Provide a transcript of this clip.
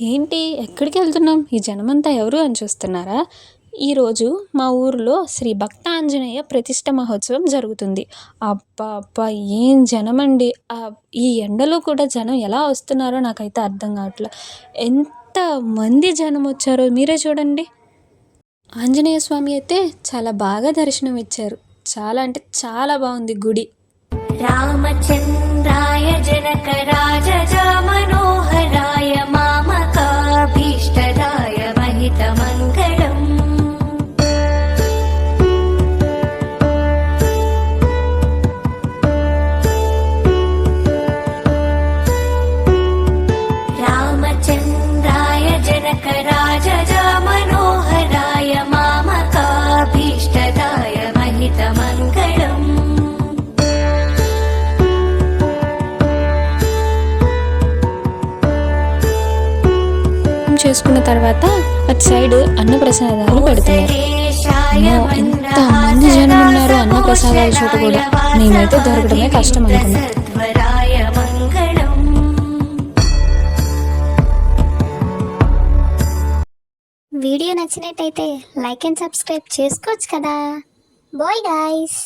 ఏంటి ఎక్కడికి వెళ్తున్నాం? ఈ జనమంతా ఎవరు అని చూస్తున్నారా? ఈరోజు మా ఊరిలో శ్రీ భక్త ఆంజనేయ ప్రతిష్ట మహోత్సవం జరుగుతుంది. అబ్బా! అబ్బా! ఏం జనమండి. ఈ ఎండలో కూడా జనం ఎలా వస్తున్నారో నాకైతే అర్థం కావట్లే. ఎంతమంది జనం వచ్చారో మీరే చూడండి. ఆంజనేయ స్వామి అయితే చాలా బాగా దర్శనం ఇచ్చారు. చాలా అంటే చాలా బాగుంది గుడి. రామచంద్రాయ జనక రాజజా మనోహరాయ మామకాభీష్టదాయ మహిత మంగళం. రామచంద్రాయ జనక రాజజా మనోహరాయ మామకాభీష్టదాయ మహిత మంగళం. చేసుకున్న తర్వాత అటు సైడ్ అన్నప్రసాదాలు పెడుతున్నారు. ఎంత మంది జనం ఉన్నారు అన్నప్రసాదాల చోటు కూడా. నేనైతే దొరకడమే కష్టం అనుకున్నా. వీడియో నచ్చినట్టయితే లైక్ అండ్ సబ్స్క్రైబ్ చేసుకోవచ్చు కదా. Bye guys.